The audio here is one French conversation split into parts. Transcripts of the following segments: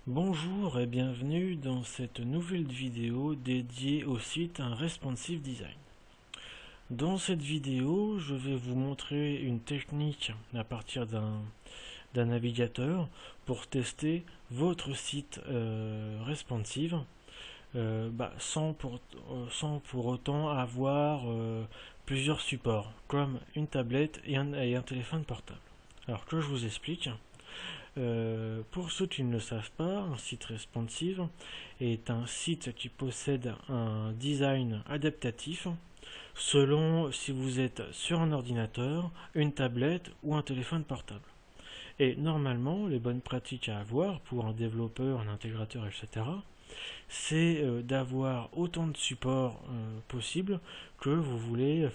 Bonjour et bienvenue dans cette nouvelle vidéo dédiée au site un responsive design. Dans cette vidéo, je vais vous montrer une technique à partir d'un navigateur pour tester votre site responsive sans pour autant avoir plusieurs supports comme une tablette et un téléphone portable. Alors que je vous explique. Pour ceux qui ne le savent pas, un site responsive est un site qui possède un design adaptatif selon si vous êtes sur un ordinateur, une tablette ou un téléphone portable. Et normalement, les bonnes pratiques à avoir pour un développeur, un intégrateur, etc., c'est d'avoir autant de supports possible que vous voulez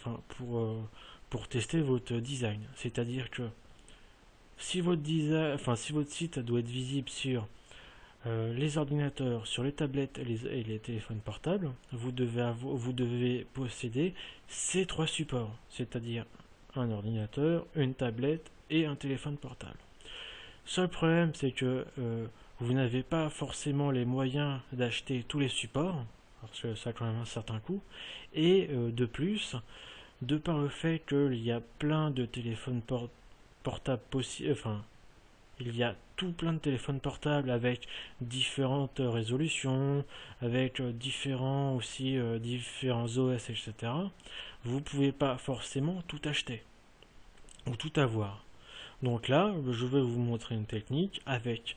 pour tester votre design. C'est-à-dire que si votre site doit être visible sur les ordinateurs, sur les tablettes et les téléphones portables, vous devez posséder ces trois supports, c'est-à-dire un ordinateur, une tablette et un téléphone portable. Seul problème, c'est que vous n'avez pas forcément les moyens d'acheter tous les supports, parce que ça a quand même un certain coût, et de plus, de par le fait qu'il y a plein de téléphones portables possibles, il y a tout plein de téléphones portables avec différentes résolutions, avec différents OS, etc. Vous ne pouvez pas forcément tout acheter ou tout avoir. Donc là, je vais vous montrer une technique avec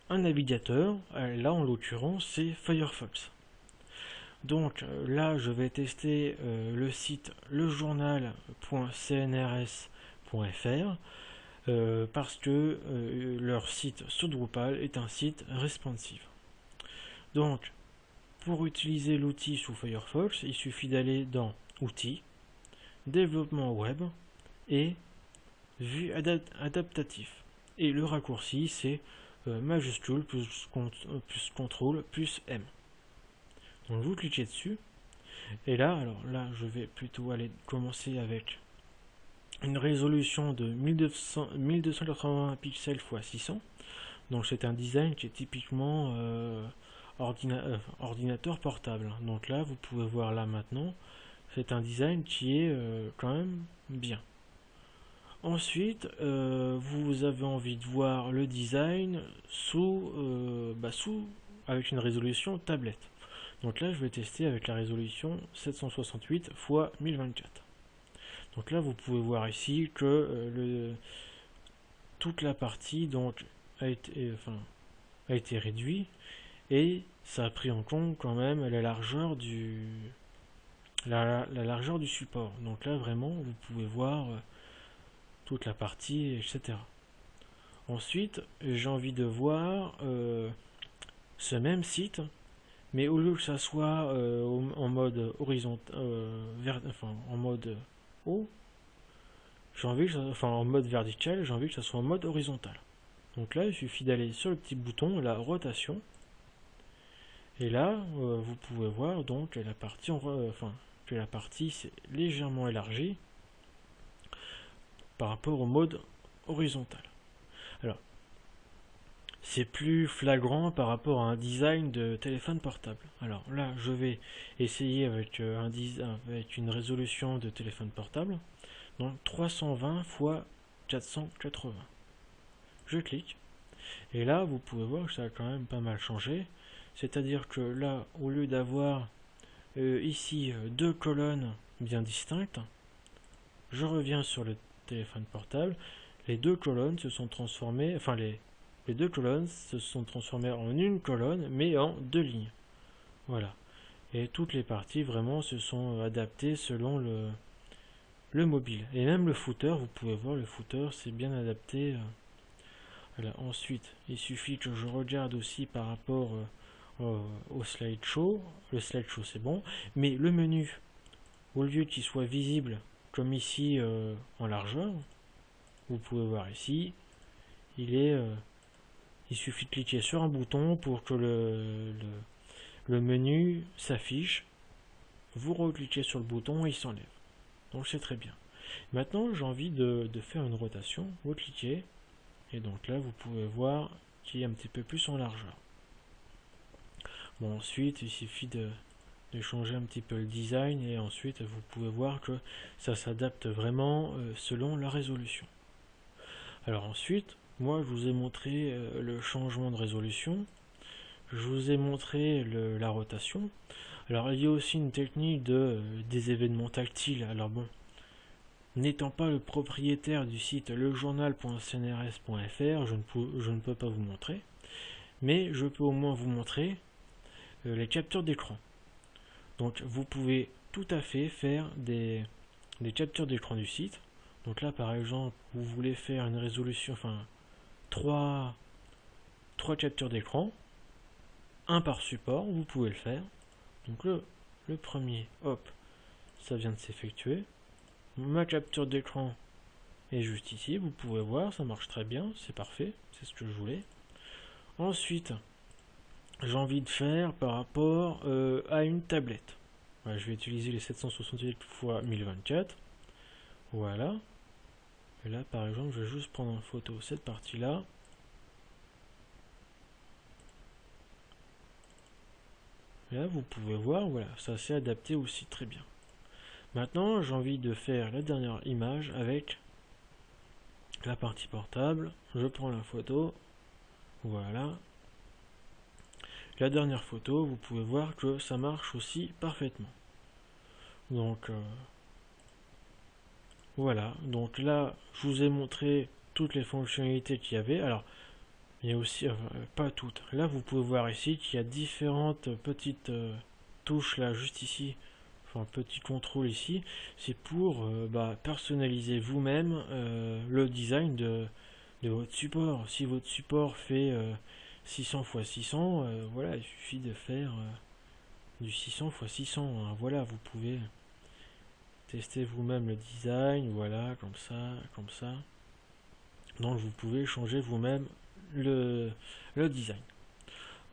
un navigateur. Là, en l'occurrence, c'est Firefox. Donc là, je vais tester le site lejournal.cnrs.fr parce que leur site sur Drupal est un site responsive. Donc, pour utiliser l'outil sous Firefox, il suffit d'aller dans Outils, Développement web et Vue adaptatif. Et le raccourci, c'est majuscule plus CTRL plus M. Donc vous cliquez dessus. Et là, je vais plutôt aller commencer avec une résolution de 1280 pixels x 600. Donc c'est un design qui est typiquement ordinateur portable. Donc là, vous pouvez voir là maintenant, c'est un design qui est quand même bien. Ensuite, vous avez envie de voir le design avec une résolution tablette. Donc là, je vais tester avec la résolution 768 x 1024. Donc là, vous pouvez voir ici que toute la partie donc a été réduite et ça a pris en compte quand même la largeur du support. Donc là, vraiment, vous pouvez voir toute la partie, etc. Ensuite, j'ai envie de voir ce même site, mais au lieu que ça soit en mode horizontal, en mode haut, en mode vertical, j'ai envie que ça soit en mode horizontal. Donc là, il suffit d'aller sur le petit bouton, la rotation, et là, vous pouvez voir donc que la partie s'est légèrement élargie par rapport au mode horizontal. Alors, c'est plus flagrant par rapport à un design de téléphone portable. Alors là, je vais essayer avec une résolution de téléphone portable, donc 320 x 480. Je clique, et là, vous pouvez voir que ça a quand même pas mal changé. C'est-à-dire que là, au lieu d'avoir ici deux colonnes bien distinctes, je reviens sur le téléphone portable. Les deux colonnes se sont transformées, les deux colonnes se sont transformées en une colonne, mais en deux lignes. Voilà. Et toutes les parties vraiment se sont adaptées selon le mobile. Et même le footer, vous pouvez voir, le footer c'est bien adapté. Voilà. Ensuite, il suffit que je regarde aussi par rapport au slideshow. Le slideshow c'est bon, mais le menu, au lieu qu'il soit visible comme ici en largeur, vous pouvez voir ici, il suffit de cliquer sur un bouton pour que le menu s'affiche. Vous recliquez sur le bouton et il s'enlève. Donc c'est très bien. Maintenant j'ai envie de faire une rotation. Vous cliquez et donc là vous pouvez voir qu'il est un petit peu plus en largeur. Bon, ensuite il suffit de changer un petit peu le design et ensuite vous pouvez voir que ça s'adapte vraiment selon la résolution. Alors ensuite, moi je vous ai montré le changement de résolution, je vous ai montré la rotation. Alors il y a aussi une technique des événements tactiles. Alors bon, n'étant pas le propriétaire du site lejournal.cnrs.fr, je ne peux pas vous montrer, mais je peux au moins vous montrer les captures d'écran. Donc vous pouvez tout à fait faire des captures d'écran du site. Donc là par exemple, vous voulez faire une résolution, enfin trois captures d'écran, un par support, vous pouvez le faire. Donc le premier, hop, ça vient de s'effectuer. Ma capture d'écran est juste ici, vous pouvez voir, ça marche très bien, c'est parfait, c'est ce que je voulais. Ensuite, j'ai envie de faire par rapport à une tablette. Voilà, je vais utiliser les 768 x 1024. Voilà. Et là, par exemple, je vais juste prendre en photo cette partie-là. Là, vous pouvez voir, voilà, ça s'est adapté aussi très bien. Maintenant, j'ai envie de faire la dernière image avec la partie portable. Je prends la photo. Voilà. La dernière photo, vous pouvez voir que ça marche aussi parfaitement. Donc, voilà. Donc là, je vous ai montré toutes les fonctionnalités qu'il y avait. Alors, il y a aussi, pas toutes. Là, vous pouvez voir ici qu'il y a différentes petites touches là, juste ici. Enfin, petit contrôle ici. C'est pour personnaliser vous-même le design de votre support. Si votre support fait 600 x 600, voilà, il suffit de faire du 600 x 600. Hein. Voilà, vous pouvez tester vous-même le design. Voilà, comme ça, comme ça. Donc, vous pouvez changer vous-même le design.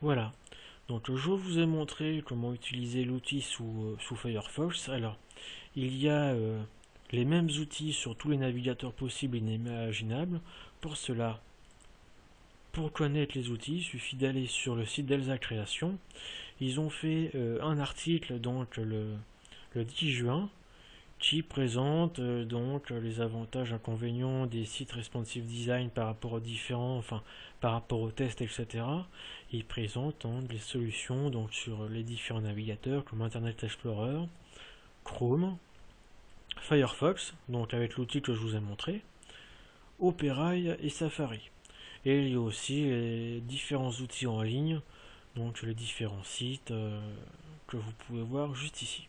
Voilà. Donc je vous ai montré comment utiliser l'outil sous Firefox. Alors, il y a les mêmes outils sur tous les navigateurs possibles et inimaginables. Pour cela, pour connaître les outils, il suffit d'aller sur le site d'Elsa Création. Ils ont fait un article donc le 10 juin qui présente donc les avantages et inconvénients des sites responsive design par rapport aux différents, enfin par rapport aux tests, etc. Ils présentent les solutions donc sur les différents navigateurs comme Internet Explorer, Chrome, Firefox, donc avec l'outil que je vous ai montré, Opera et Safari. Et il y a aussi les différents outils en ligne, donc les différents sites que vous pouvez voir juste ici.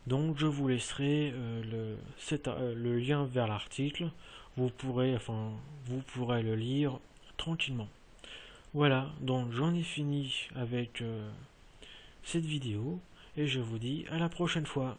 Donc je vous laisserai le lien vers l'article. Vous pourrez le lire tranquillement. Voilà, donc j'en ai fini avec cette vidéo et je vous dis à la prochaine fois.